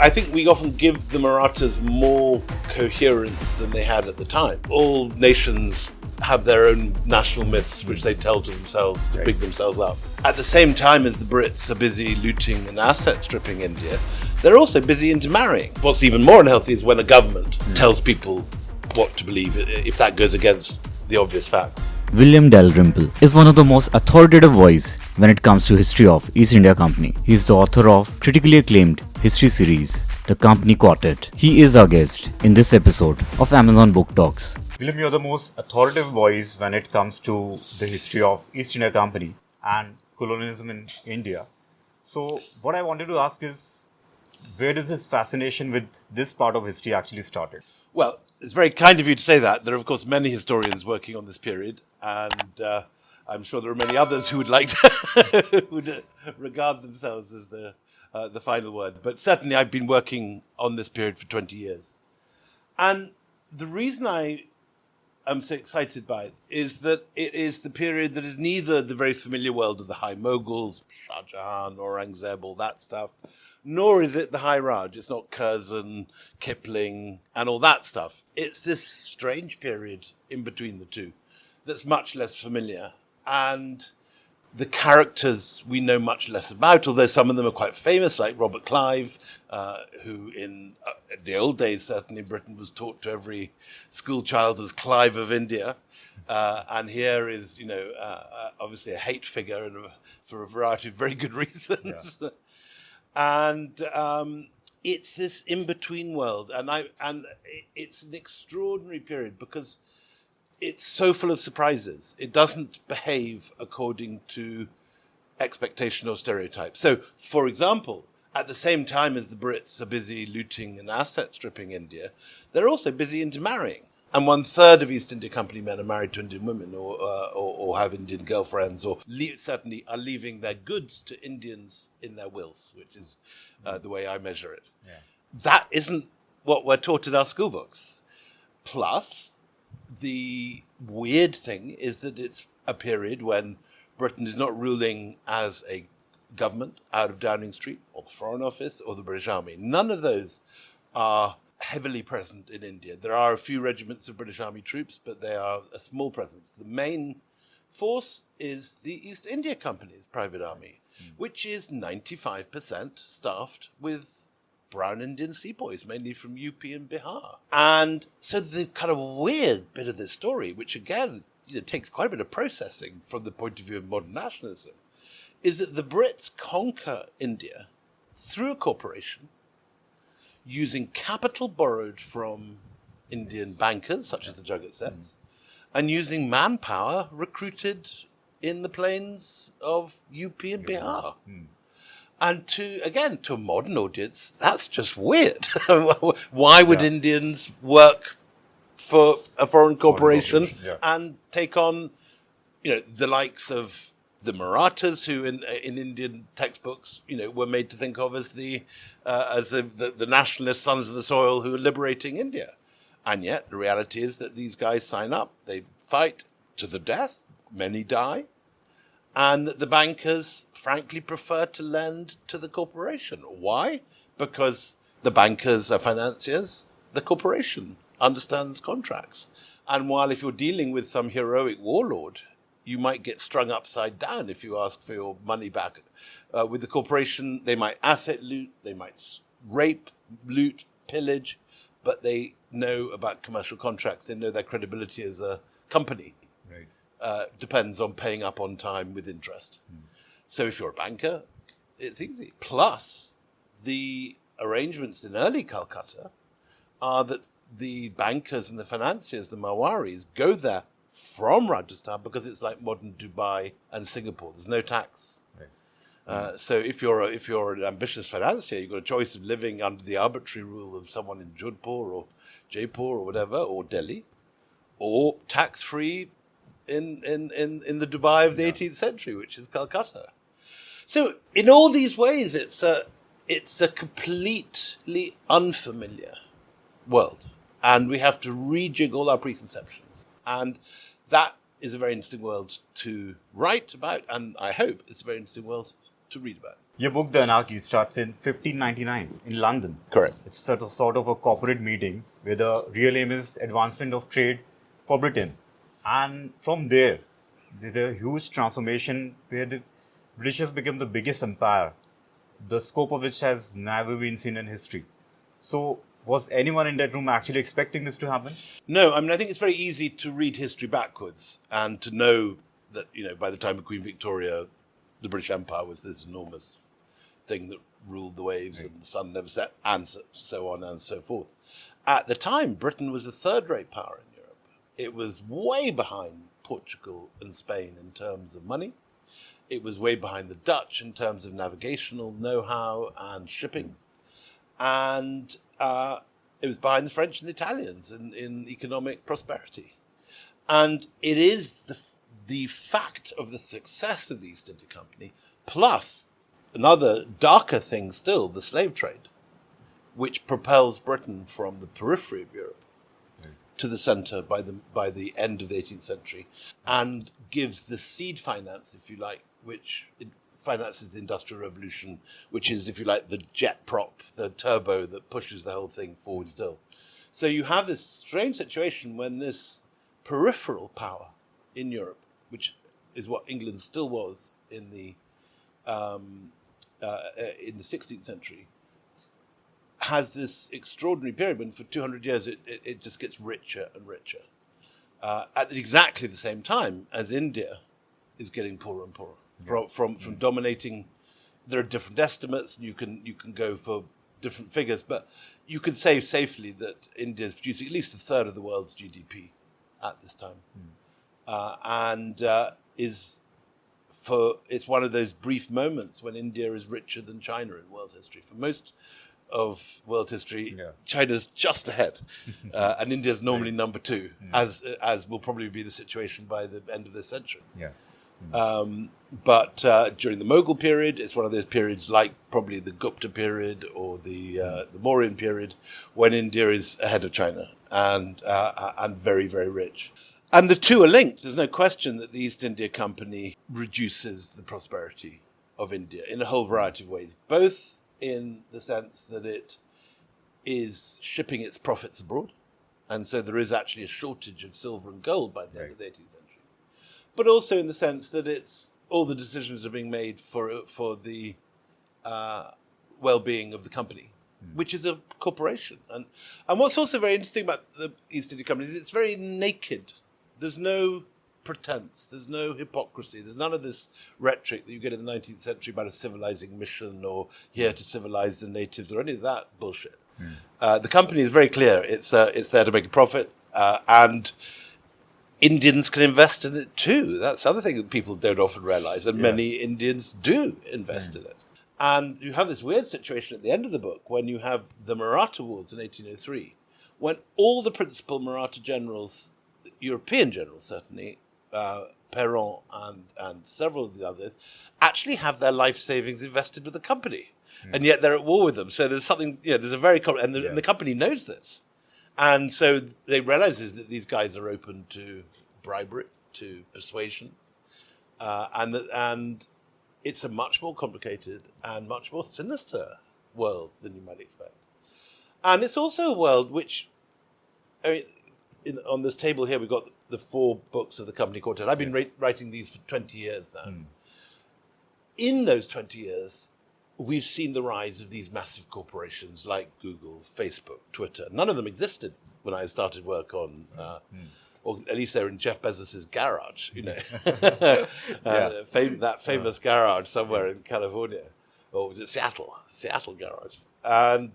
I think we often give the Marathas more coherence than they had at the time. All nations have their own national myths which they tell to themselves to big themselves up. At the same time as the Brits are busy looting and asset stripping India, they're also busy intermarrying. What's even more unhealthy is when a government tells people what to believe, if that goes against the obvious facts. William Dalrymple is one of the most authoritative voices when it comes to history of East India Company. He is the author of critically acclaimed history series, The Company Quartet. He is our guest in this episode of Amazon Book Talks. William, you're the most authoritative voice when it comes to the history of East India Company and colonialism in India. So what I wanted to ask is, where does this fascination with this part of history actually started? Well, it's very kind of you to say that. There are, of course, many historians working on this period, and I'm sure there are many others who would like to would regard themselves as the final word. But certainly I've been working on this period for 20 years. And the reason I am so excited by it is that it is the period that is neither the very familiar world of the High Mughals, Shah Jahan, Aurangzeb, all that stuff, nor is it the High Raj. It's not Curzon, Kipling, and all that stuff. It's this strange period in between the two that's much less familiar. And the characters we know much less about, although some of them are quite famous, like Robert Clive, who in the old days, certainly in Britain, was taught to every school child as Clive of India. And here is, obviously a hate figure and for a variety of very good reasons. Yeah. And it's this in-between world, and it's an extraordinary period because it's so full of surprises. It doesn't behave according to expectation or stereotype. So, for example, at the same time as the Brits are busy looting and asset stripping India, they're also busy intermarrying. And 1/3 of East India Company men are married to Indian women or have Indian girlfriends or certainly are leaving their goods to Indians in their wills, which is the way I measure it. Yeah. That isn't what we're taught in our school books. Plus, the weird thing is that it's a period when Britain is not ruling as a government out of Downing Street or the Foreign Office or the British Army. None of those are heavily present in India. There are a few regiments of British Army troops, but they are a small presence. The main force is the East India Company's private army, which is 95% staffed with brown Indian sepoys, mainly from UP and Bihar. And so the kind of weird bit of this story, which again takes quite a bit of processing from the point of view of modern nationalism, is that the Brits conquer India through a corporation using capital borrowed from Indian bankers, such as the Jugget sets, and using manpower recruited in the plains of UP and Bihar. And to a modern audience, that's just weird. Why would Indians work for a foreign corporation and take on, the likes of the Marathas, who in Indian textbooks, were made to think of as the nationalist sons of the soil who are liberating India. And yet the reality is that these guys sign up, they fight to the death, many die, and that the bankers frankly prefer to lend to the corporation. Why? Because the bankers are financiers, the corporation understands contracts. And while if you're dealing with some heroic warlord, you might get strung upside down if you ask for your money back. With the corporation, they might asset loot, they might rape, loot, pillage, but they know about commercial contracts. They know their credibility as a company. Right. Depends on paying up on time with interest. So if you're a banker, it's easy. Plus, the arrangements in early Calcutta are that the bankers and the financiers, the Marwaris, go there from Rajasthan because it's like modern Dubai and Singapore. There's no tax. Right. So if you're an ambitious financier, you've got a choice of living under the arbitrary rule of someone in Jodhpur or Jaipur or whatever, or Delhi, or tax-free in the Dubai of the 18th century, which is Calcutta. So in all these ways, it's a completely unfamiliar world, and we have to rejig all our preconceptions. And that is a very interesting world to write about, and I hope it's a very interesting world to read about. Your book, The Anarchy, starts in 1599 in London. Correct. It's sort of a corporate meeting where the real aim is advancement of trade for Britain. And from there, there's a huge transformation where the Britishers become the biggest empire, the scope of which has never been seen in history. So, was anyone in that room actually expecting this to happen? No, I mean, I think it's very easy to read history backwards and to know that, by the time of Queen Victoria, the British Empire was this enormous thing that ruled the waves and the sun never set, and so on and so forth. At the time, Britain was a third-rate power in Europe. It was way behind Portugal and Spain in terms of money. It was way behind the Dutch in terms of navigational know-how and shipping. And it was behind the French and the Italians in economic prosperity. And it is the fact of the success of the East India Company, plus another darker thing still, the slave trade, which propels Britain from the periphery of Europe to the centre by the end of the 18th century, and gives the seed finance, if you like, which it finances the Industrial Revolution, which is, if you like, the jet prop, the turbo that pushes the whole thing forward still. So you have this strange situation when this peripheral power in Europe, which is what England still was in the 16th century, has this extraordinary period when for 200 years it just gets richer and richer. At exactly the same time as India is getting poorer and poorer. From dominating, there are different estimates, and you can go for different figures, but you can say safely that India is producing at least a third of the world's GDP at this time, it's one of those brief moments when India is richer than China in world history. For most of world history, China's just ahead, and India's normally number two, as will probably be the situation by the end of this century. But during the Mughal period, it's one of those periods like probably the Gupta period or the Mauryan period, when India is ahead of China and very, very rich. And the two are linked. There's no question that the East India Company reduces the prosperity of India in a whole variety of ways, both in the sense that it is shipping its profits abroad, and so there is actually a shortage of silver and gold by the end of the 18th century, but also in the sense that all the decisions are being made for the well-being of the company, which is a corporation. And what's also very interesting about the East India Company is it's very naked. There's no pretense, there's no hypocrisy, there's none of this rhetoric that you get in the 19th century about a civilizing mission or here to civilize the natives or any of that bullshit. The company is very clear. It's there to make a profit, and Indians can invest in it too. That's the other thing that people don't often realize, and many Indians do invest in it. And you have this weird situation at the end of the book when you have the Maratha Wars in 1803, when all the principal Maratha generals, European generals certainly, Perron and several of the others, actually have their life savings invested with the company, and yet they're at war with them. So there's something, there's a very and the company knows this, and so they realizes that these guys are open to bribery, to persuasion, and it's a much more complicated and much more sinister world than you might expect. And it's also a world which, I mean, on this table here, we've got the 4 books of the Company Quartet. I've been writing these for 20 years now. In those 20 years, we've seen the rise of these massive corporations like Google, Facebook, Twitter. None of them existed when I started work on, or at least they're in Jeff Bezos's garage, that famous garage somewhere in California, or was it Seattle garage. And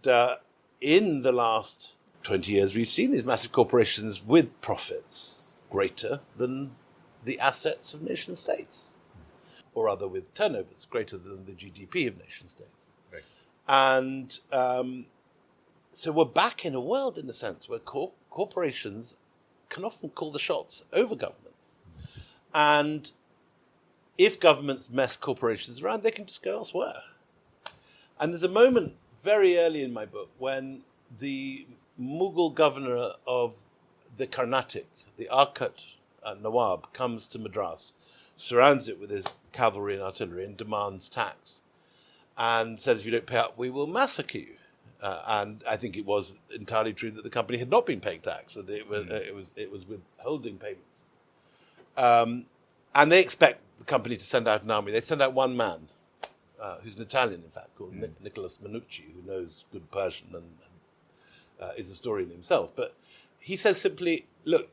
in the last 20 years, we've seen these massive corporations with profits greater than the assets of nation states, or rather with turnovers greater than the GDP of nation states. Right. And so we're back in a world, in a sense, where corporations can often call the shots over governments. And if governments mess corporations around, they can just go elsewhere. And there's a moment very early in my book when the Mughal governor of the Carnatic, the Arcot Nawab, comes to Madras, surrounds it with his cavalry and artillery and demands tax, and says, if you don't pay up, we will massacre you. And I think it was entirely true that the company had not been paying tax, and it was withholding payments. And they expect the company to send out an army. They send out one man, who's an Italian, in fact, called Nicholas Manucci, who knows good Persian and is a historian himself. But he says simply, look,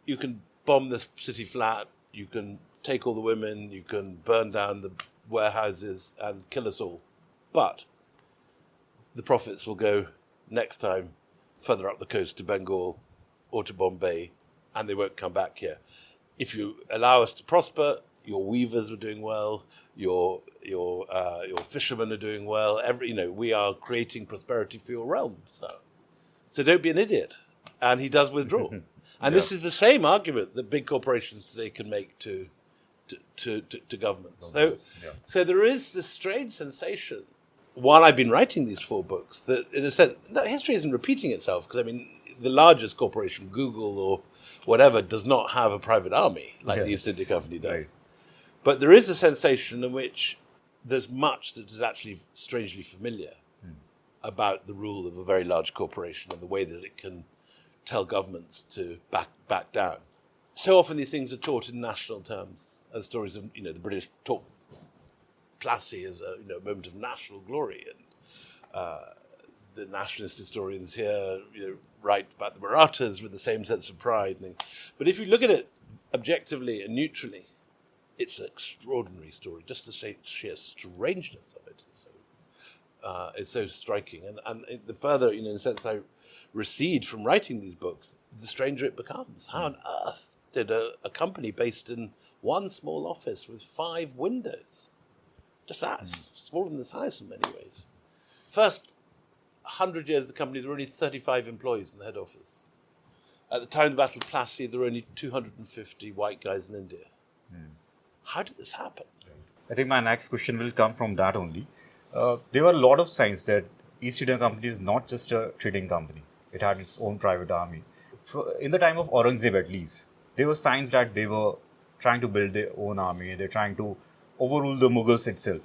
you can bomb this city flat, you can take all the women, you can burn down the warehouses and kill us all. But the profits will go next time further up the coast to Bengal or to Bombay, and they won't come back here. If you allow us to prosper, your weavers are doing well, your fishermen are doing well. We are creating prosperity for your realm, sir. So don't be an idiot. And he does withdraw. And this is the same argument that big corporations today can make to governments. So there is this strange sensation, while I've been writing these 4 books, that in a sense, history isn't repeating itself. Because, the largest corporation, Google or whatever, does not have a private army like the East India Company does. Right. But there is a sensation in which there's much that is actually strangely familiar about the rule of a very large corporation and the way that it can tell governments to back down. So often these things are taught in national terms, as stories of, the British talk Plassey as a moment of national glory, and the nationalist historians here write about the Marathas with the same sense of pride. But if you look at it objectively and neutrally, it's an extraordinary story. Just the sheer strangeness of it is so striking. And the further, in a sense, I recede from writing these books, the stranger it becomes. How on earth did a company based in one small office with 5 windows, just that, smaller than this house in many ways. First 100 years of the company, there were only 35 employees in the head office. At the time of the Battle of Plassey, there were only 250 white guys in India. How did this happen? I think my next question will come from that only. There were a lot of signs that East India Company is not just a trading company. It had its own private army. In the time of Aurangzeb, at least, there were signs that they were trying to build their own army. They're trying to overrule the Mughals itself.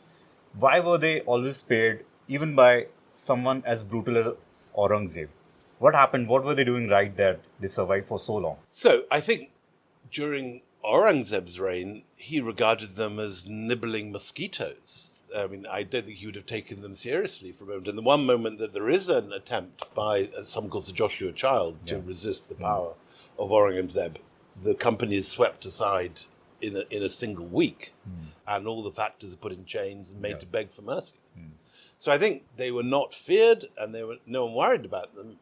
Why were they always spared, even by someone as brutal as Aurangzeb? What happened? What were they doing right that they survived for so long? So I think during Aurangzeb's reign, he regarded them as nibbling mosquitoes. I don't think he would have taken them seriously for a moment. And the one moment that there is an attempt by someone called Sir Joshua Child to resist the power of Aurangzeb, the company is swept aside in a single week, and all the factors are put in chains and made to beg for mercy. So I think they were not feared, and no one worried about them,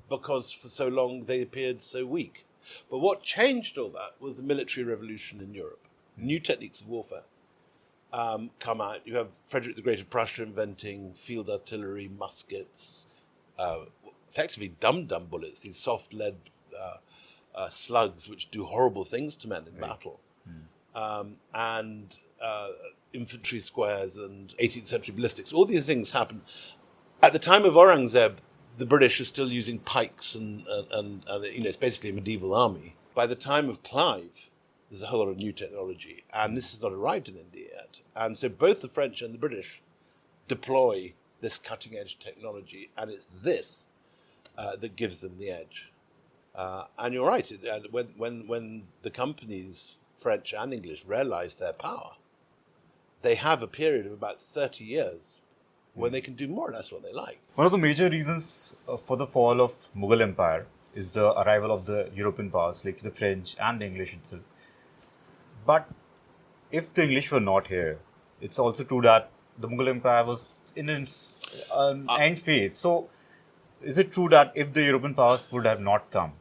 because for so long they appeared so weak. But what changed all that was the military revolution in Europe. New techniques of warfare come out. You have Frederick the Great of Prussia inventing field artillery, muskets, effectively dum-dum bullets, these soft lead slugs which do horrible things to men in battle. And infantry squares and 18th century ballistics. All these things happen. At the time of Aurangzeb, the British are still using pikes and it's basically a medieval army. By the time of Clive, there's a whole lot of new technology, and this has not arrived in India yet. And so both the French and the British deploy this cutting-edge technology, and it's this that gives them the edge. And you're right, when the companies, French and English, realize their power, they have a period of about 30 years when they can do more or less what they like. One of the major reasons for the fall of Mughal Empire is the arrival of the European powers, like the French and the English itself. But if the English were not here, it's also true that the Mughal Empire was in its end phase. So is it true that if the European powers would have not come,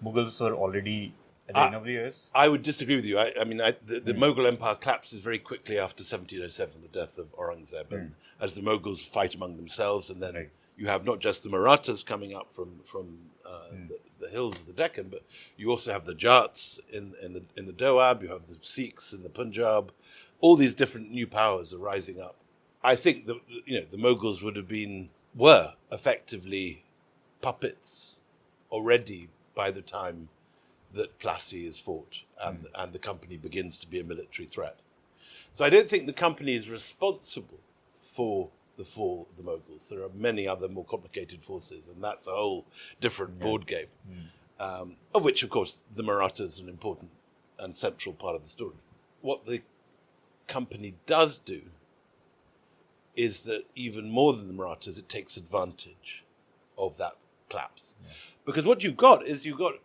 Mughals were already at the end of the years? I would disagree with you. The Mughal Empire collapses very quickly after 1707, the death of Aurangzeb, and as the Mughals fight among themselves, and then you have not just the Marathas coming up from the hills of the Deccan, but you also have the Jats in the Doab, you have the Sikhs in the Punjab. All these different new powers are rising up. I think the Mughals were effectively puppets already by the time that Plassey is fought and the company begins to be a military threat. So I don't think the company is responsible for the fall of the Mughals. There are many other more complicated forces, and that's a whole different board game, of which, of course, the Marathas are an important and central part of the story. What the company does do is that even more than the Marathas, it takes advantage of that collapse. Because what you've got,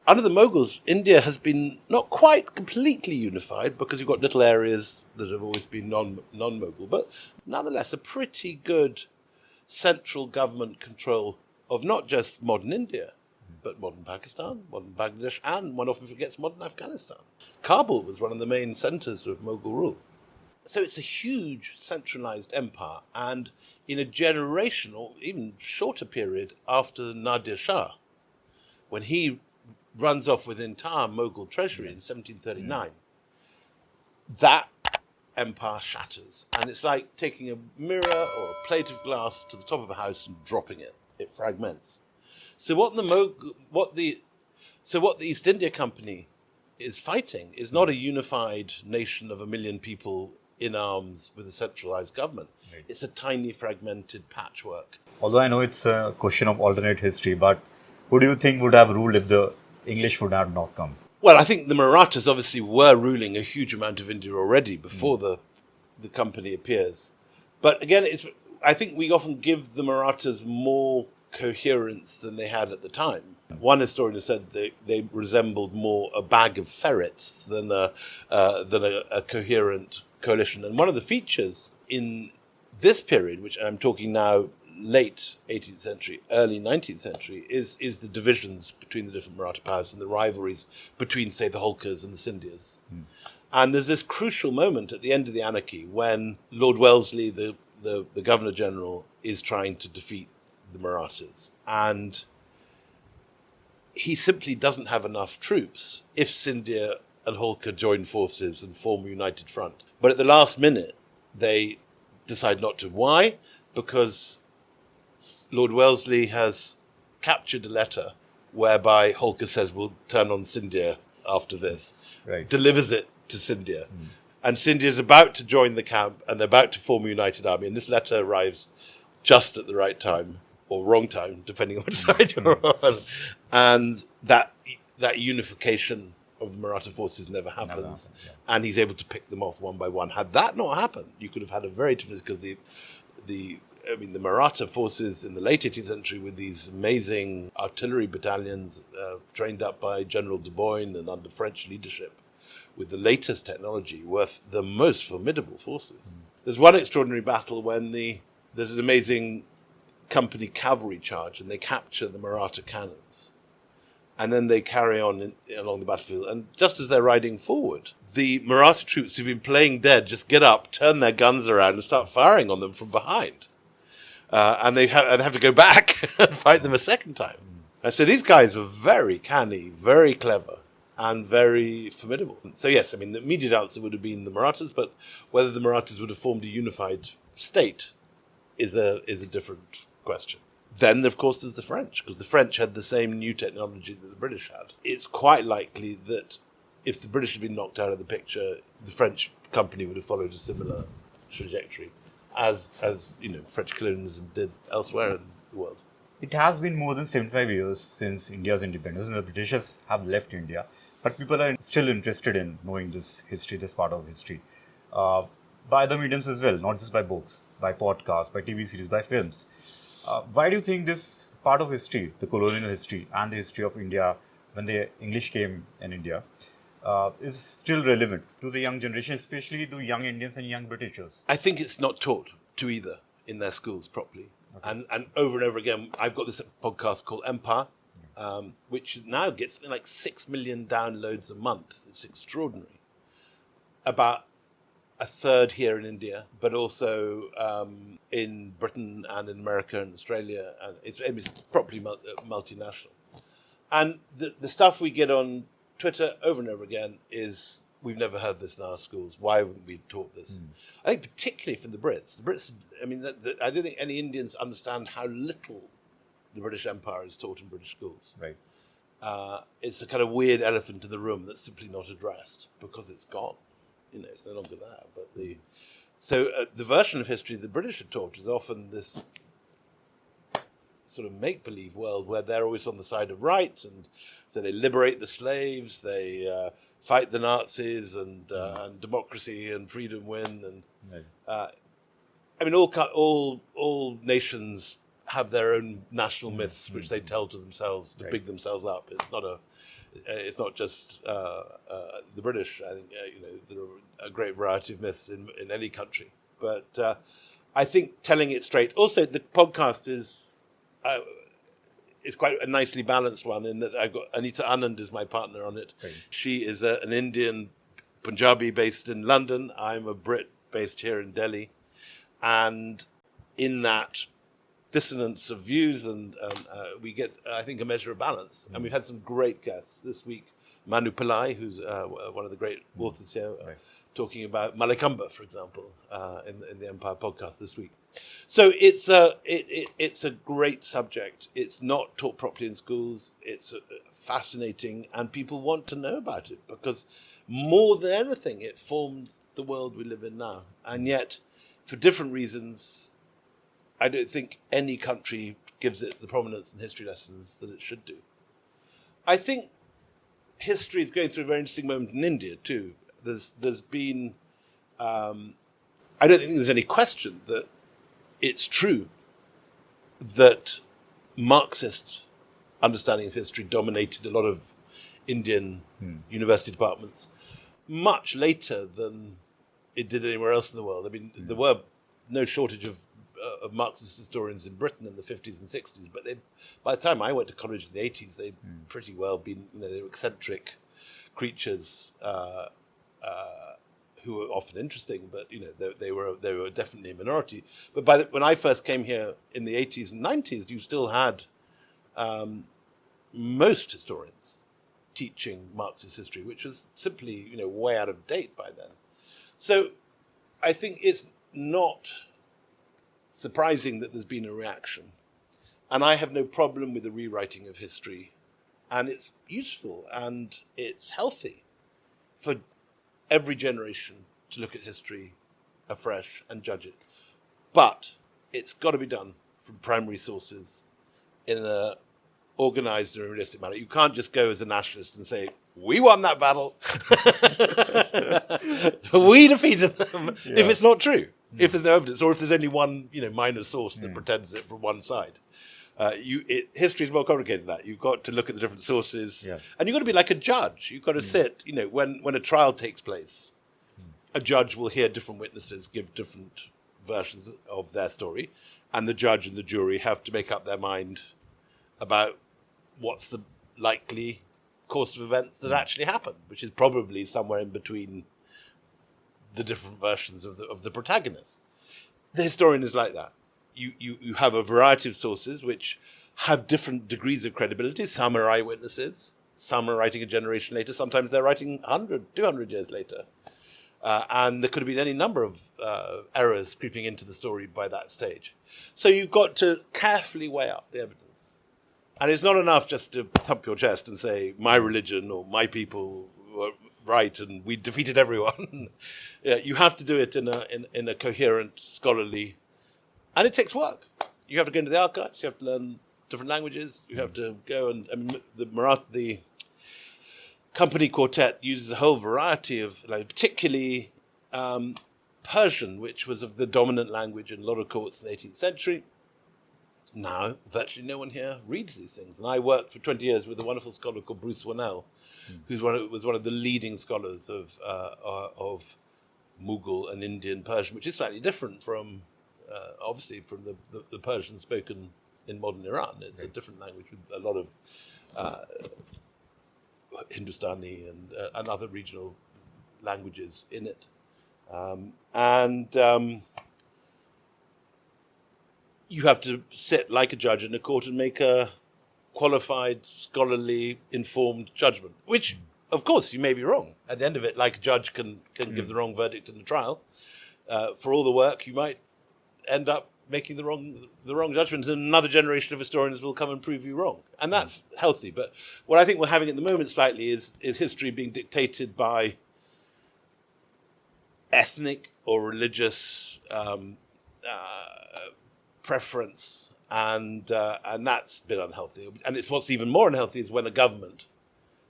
under the Mughals, India has been not quite completely unified because you've got little areas that have always been non-Mughal, but nonetheless a pretty good central government control of not just modern India, but modern Pakistan, modern Bangladesh, and one often forgets modern Afghanistan. Kabul was one of the main centres of Mughal rule. So it's a huge centralized empire, and in a generation or even shorter period after Nadir Shah, when he runs off with the entire Mughal treasury in 1739, that empire shatters. And it's like taking a mirror or a plate of glass to the top of a house and dropping it. It fragments. So what the East India Company is fighting is not a unified nation of 1 million people in arms with a centralized government. Right. It's a tiny fragmented patchwork. Although I know it's a question of alternate history, but who do you think would have ruled if the English would have not come? Well, I think the Marathas obviously were ruling a huge amount of India already before the company appears. But again, I think we often give the Marathas more coherence than they had at the time. One historian has said they resembled more a bag of ferrets than a coherent coalition. And one of the features in this period, which I'm talking now late 18th century, early 19th century, is the divisions between the different Maratha powers and the rivalries between, say, the Holkars and the Scindias. And there's this crucial moment at the end of the Anarchy when Lord Wellesley, the Governor General, is trying to defeat the Marathas. And he simply doesn't have enough troops if Scindia and Holkar join forces and form a united front. But at the last minute, they decide not to. Why? Because Lord Wellesley has captured a letter whereby Holkar says we'll turn on Scindia after this, delivers it to Scindia. And Scindia is about to join the camp and they're about to form a united army. And this letter arrives just at the right time or wrong time, depending on which side you're on. And that unification of the Maratha forces never happens. And he's able to pick them off one by one. Had that not happened, you could have had a very different, because the Maratha forces in the late 18th century with these amazing artillery battalions trained up by General de Boyne and under French leadership with the latest technology were the most formidable forces. There's one extraordinary battle when there's an amazing company cavalry charge and they capture the Maratha cannons. And then they carry on along the battlefield. And just as they're riding forward, the Maratha troops who've been playing dead just get up, turn their guns around and start firing on them from behind. And they have to go back and fight them a second time. And so these guys were very canny, very clever, and very formidable. So yes, the immediate answer would have been the Marathas, but whether the Marathas would have formed a unified state is a different question. Then, of course, there's the French, because the French had the same new technology that the British had. It's quite likely that if the British had been knocked out of the picture, the French company would have followed a similar trajectory, as French colonialism did elsewhere in the world. It has been more than 75 years since India's independence, and the Britishers have left India. But people are still interested in knowing this history, this part of history, by other mediums as well, not just by books, by podcasts, by TV series, by films. Why do you think this part of history, the colonial history and the history of India, when the English came in India, is still relevant to the young generation, especially the young Indians and young Britishers? I think it's not taught to either in their schools properly. Okay. And over again, I've got this podcast called Empire, which now gets something like 6 million downloads a month. It's extraordinary. About a third here in India, but also in Britain and in America and Australia. And it's properly multinational. And the stuff we get on Twitter over and over again is, we've never heard this in our schools. Why wouldn't we taught this? I think particularly from the Brits. The Brits, I don't think any Indians understand how little the British Empire is taught in British schools. Right. It's a kind of weird elephant in the room that's simply not addressed because it's gone. it's no longer that. But the version of history the British are taught is often this sort of make-believe world where they're always on the side of right, and so they liberate the slaves, they fight the Nazis, and democracy and freedom win. And I mean, all nations have their own national myths which they tell to themselves to big themselves up. It's not just the British. I think there are a great variety of myths in any country, but I think telling it straight. Also, the podcast is quite a nicely balanced one in that I've got Anita Anand is my partner on it. Right. She is an Indian Punjabi based in London. I'm a Brit based here in Delhi, and in that dissonance of views, and we get, I think, a measure of balance. And we've had some great guests this week. Manu Pillai, who's one of the great authors here, talking about Malakamba, for example, in the Empire podcast this week. So it's a great subject. It's not taught properly in schools. It's fascinating, and people want to know about it because more than anything, it formed the world we live in now. And yet, for different reasons, I don't think any country gives it the prominence in history lessons that it should do. I think history is going through a very interesting moment in India too. There's been, I don't think there's any question that it's true that Marxist understanding of history dominated a lot of Indian university departments much later than it did anywhere else in the world. I mean, there were no shortage of Marxist historians in Britain in the 50s and 60s, but by the time I went to college in the 80s, they'd pretty well been, they were eccentric creatures who were often interesting, but they were definitely a minority. But when I first came here in the 80s and 90s, you still had most historians teaching Marxist history, which was simply way out of date by then. So I think it's not surprising that there's been a reaction, and I have no problem with the rewriting of history, and it's useful and it's healthy for every generation to look at history afresh and judge it. But it's got to be done from primary sources in an organized and realistic manner. You can't just go as a nationalist and say, we won that battle. We defeated them. Yeah. If it's not true, if there's no evidence, or if there's only one minor source that pretends it from one side. History is more complicated than that. You've got to look at the different sources, and you've got to be like a judge. You've got to sit. When a trial takes place, a judge will hear different witnesses give different versions of their story, and the judge and the jury have to make up their mind about what's the likely course of events that actually happened, which is probably somewhere in between the different versions of the protagonist. The historian is like that. You have a variety of sources which have different degrees of credibility. Some are eyewitnesses, some are writing a generation later, sometimes they're writing 100, 200 years later. And there could have been any number of errors creeping into the story by that stage. So you've got to carefully weigh up the evidence. And it's not enough just to thump your chest and say, my religion or my people were right and we defeated everyone. You have to do it in a coherent, scholarly, and it takes work. You have to go into the archives, you have to learn different languages, you have to go and the Company Quartet uses a whole variety of, particularly Persian, which was of the dominant language in a lot of courts in the 18th century. Now, virtually no one here reads these things. And I worked for 20 years with a wonderful scholar called Bruce Wannell, who was one of the leading scholars of Mughal and Indian Persian, which is slightly different from, obviously, from the Persian spoken in modern Iran. It's a different language with a lot of Hindustani and other regional languages in it. You have to sit like a judge in a court and make a qualified, scholarly, informed judgment, which, of course, you may be wrong. At the end of it, like a judge can give the wrong verdict in the trial. For all the work, you might end up making the wrong judgment, and another generation of historians will come and prove you wrong. And that's healthy. But what I think we're having at the moment slightly is history being dictated by ethnic or religious preference, and that's been unhealthy. And it's what's even more unhealthy is when a government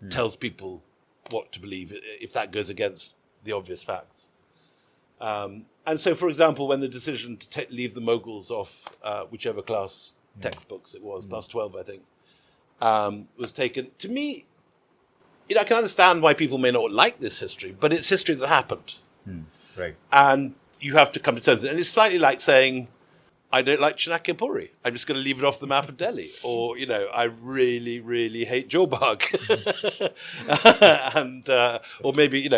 tells people what to believe, if that goes against the obvious facts. And so, for example, when the decision to leave the Mughals off whichever class textbooks it was, class 12, I think, was taken, to me, I can understand why people may not like this history, but it's history that happened. Right. And you have to come to terms with it. And it's slightly like saying, I don't like Chanakya Puri. I'm just going to leave it off the map of Delhi. Or, I really, really hate Joburg. And, or maybe,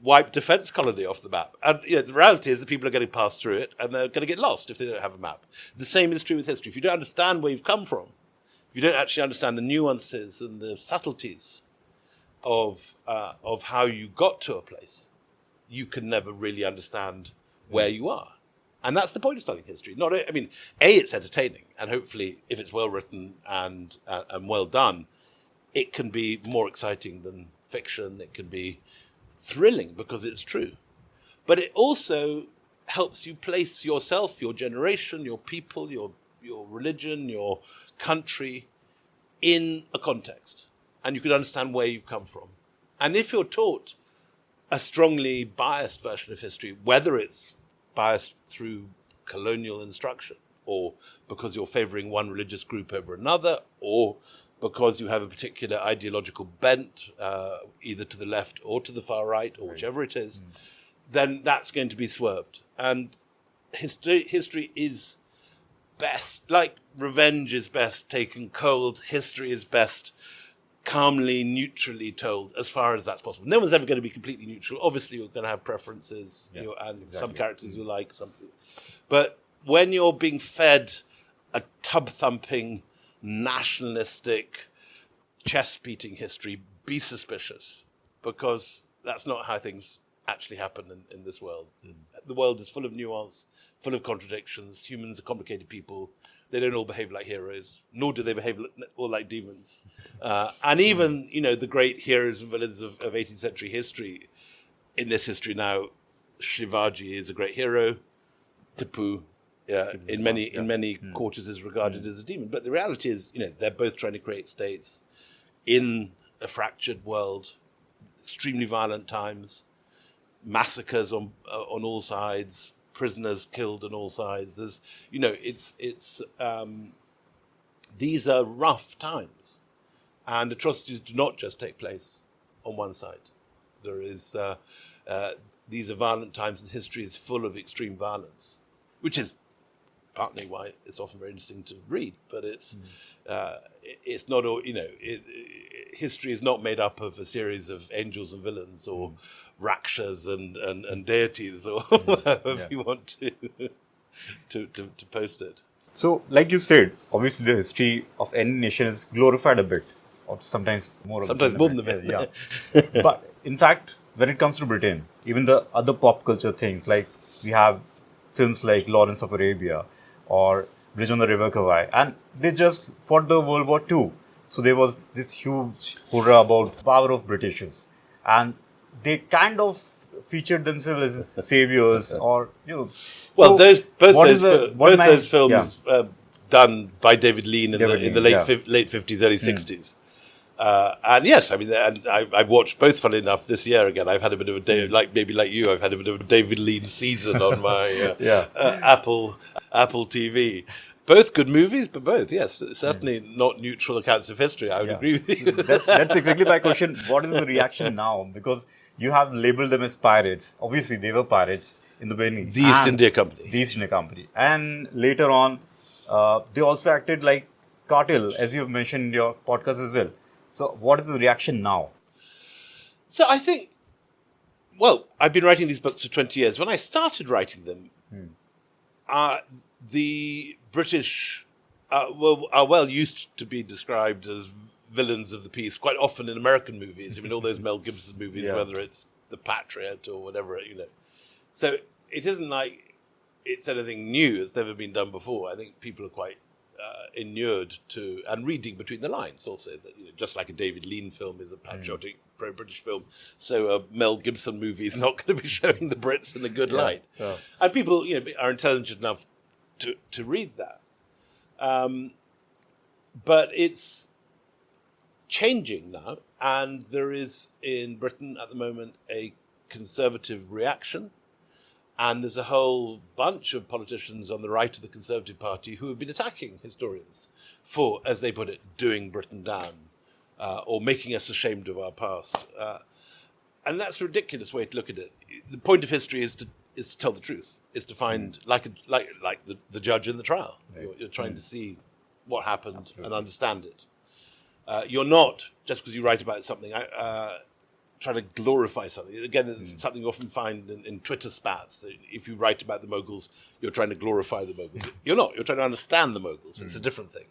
wipe Defence Colony off the map. And the reality is that people are going to pass through it and they're going to get lost if they don't have a map. The same is true with history. If you don't understand where you've come from, if you don't actually understand the nuances and the subtleties of how you got to a place, you can never really understand where you are. And that's the point of studying history. It's entertaining, and hopefully, if it's well written and well done, it can be more exciting than fiction. It can be thrilling because it's true. But it also helps you place yourself, your generation, your people, your religion, your country in a context. And you can understand where you've come from. And if you're taught a strongly biased version of history, whether it's biased through colonial instruction, or because you're favoring one religious group over another, or because you have a particular ideological bent, either to the left or to the far right, or whichever it is, then that's going to be swerved. And history is best, like revenge is best taken cold, history is best calmly, neutrally told, as far as that's possible. No one's ever going to be completely neutral. Obviously, you're going to have preferences, and some characters you like, something. But when you're being fed a tub-thumping, nationalistic, chest-beating history, be suspicious, because that's not how things actually happen in this world. The world is full of nuance, full of contradictions. Humans are complicated people. They don't all behave like heroes, nor do they behave all like demons. And even, the great heroes and villains of 18th century history, in this history now, Shivaji is a great hero. Tipu, in many quarters, is regarded as a demon. But the reality is, they're both trying to create states in a fractured world, extremely violent times, massacres on all sides, prisoners killed on all sides. There's, these are rough times, and atrocities do not just take place on one side. There is, these are violent times, and history is full of extreme violence, which is partly why it's often very interesting to read. But it's not all. History is not made up of a series of angels and villains, or rakshas and deities, or however you want to post it. So, like you said, obviously the history of any nation is glorified a bit, or sometimes more. Sometimes more than a bit. Yeah. But in fact, when it comes to Britain, even the other pop culture things, like we have films like Lawrence of Arabia or Bridge on the River Kwai, and they just fought the World War II. So there was this huge hoorah about power of Britishers, and they kind of featured themselves as saviors, or Well, so both those films done by David Lean in the late 50s, early 60s. And yes, I've watched both. Funny enough, this year again, I've had a bit of a like you, I've had a bit of a David Lean season on my Apple TV. Both good movies, but both, yes, certainly not neutral accounts of history. I would agree with you. That's exactly my question. What is the reaction now? Because you have labeled them as pirates. Obviously, they were pirates in the beginning. The East India Company. The East India Company. And later on, they also acted like cartel, as you've mentioned in your podcast as well. So what is the reaction now? So I think, I've been writing these books for 20 years. When I started writing them, the British are used to be described as villains of the peace, quite often in American movies. All those Mel Gibson movies, whether it's The Patriot or whatever, So it isn't like it's anything new. It's never been done before. I think people are quite inured to, and reading between the lines also, that just like a David Lean film is a patriotic pro-British film, so a Mel Gibson movie is not going to be showing the Brits in a good light. Yeah. And people are intelligent enough to read that. But it's changing now, and there is in Britain at the moment a conservative reaction, and there's a whole bunch of politicians on the right of the Conservative Party who have been attacking historians for, as they put it, doing Britain down, or making us ashamed of our past. And that's a ridiculous way to look at it. The point of history is to tell the truth, is to find, like the judge in the trial. Right. You're trying to see what happened and understand it. You're not, just because you write about something, trying to glorify something. Again, it's something you often find in Twitter spats. If you write about the Mughals, you're trying to glorify the Mughals. You're not. You're trying to understand the Mughals. It's a different thing.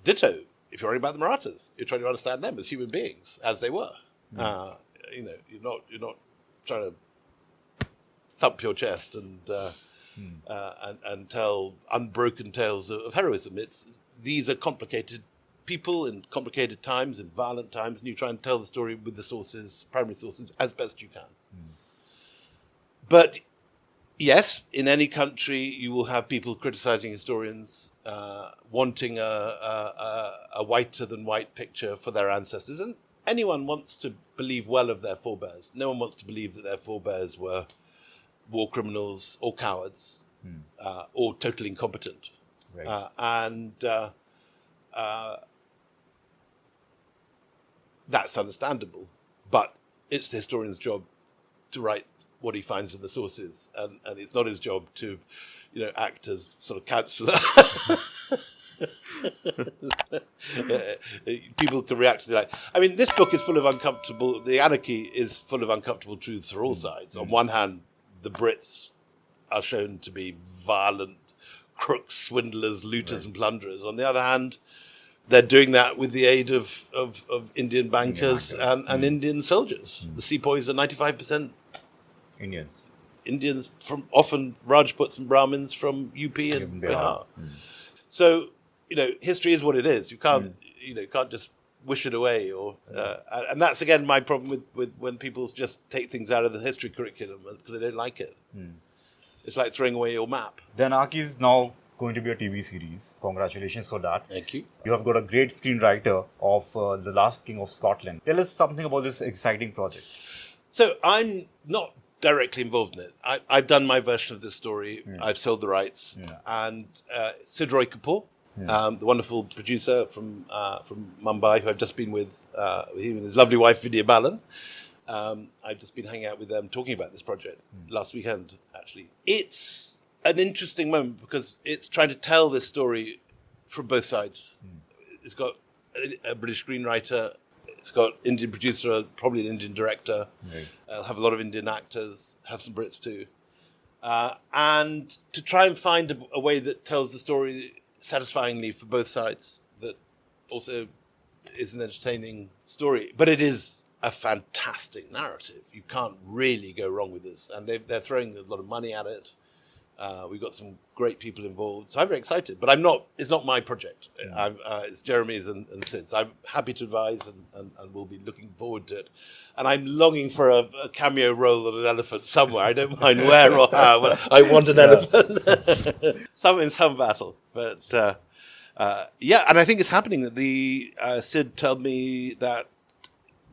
Ditto, if you're writing about the Marathas, you're trying to understand them as human beings, as they were. You're not trying to thump your chest and tell unbroken tales of heroism. These are complicated people in complicated times, in violent times, and you try and tell the story with the sources, primary sources, as best you can. But yes, in any country, you will have people criticizing historians, wanting a whiter than white picture for their ancestors, and anyone wants to believe well of their forebears. No one wants to believe that their forebears were war criminals or cowards or totally incompetent. Right. That's understandable, but it's the historian's job to write what he finds in the sources, and it's not his job to, act as sort of counsellor. People can react to that. I mean, this book is full of the Anarchy is full of uncomfortable truths for all sides. On one hand, the Brits are shown to be violent crooks, swindlers, looters, and plunderers. On the other hand, they're doing that with the aid of Indian bankers and Indian soldiers. The sepoys are 95% Indians from often Rajputs and Brahmins from UP and Bihar. So, history is what it is. You can't, can't just wish it away, and that's again my problem with when people just take things out of the history curriculum because they don't like it. It's like throwing away your map. The Anarchy is now going to be a TV series. Congratulations for that. Thank you. You have got a great screenwriter of The Last King of Scotland. Tell us something about this exciting project. So I'm not directly involved in it. I've done my version of this story. I've sold the rights. And Sid Roy Kapoor, the wonderful producer from Mumbai, who I've just been with, him and his lovely wife, Vidya Balan. I've just been hanging out with them talking about this project last weekend, actually. It's an interesting moment because it's trying to tell this story from both sides. It's got a British screenwriter, it's got Indian producer, probably an Indian director, have a lot of Indian actors, have some Brits too. And to try and find a way that tells the story satisfyingly for both sides, that also is an entertaining story. But it is a fantastic narrative. You can't really go wrong with this. And they're throwing a lot of money at it. We've got some great people involved. So I'm very excited. But it's not my project. It's Jeremy's and Sid's. I'm happy to advise and we'll be looking forward to it. And I'm longing for a cameo role of an elephant somewhere. I don't mind where or how, but I want an elephant. In some battle. But and I think it's happening. That Sid told me that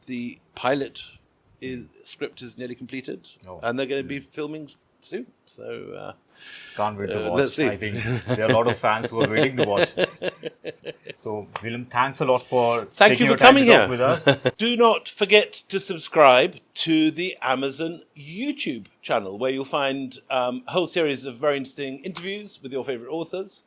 the pilot script is nearly completed, and they're going to be filming soon. So can't wait to watch. Let's see. I think there are a lot of fans who are waiting to watch. So, William, thanks a lot for Thank you for your time coming to here talk with us. Do not forget to subscribe to the Amazon YouTube channel, where you'll find a whole series of very interesting interviews with your favorite authors.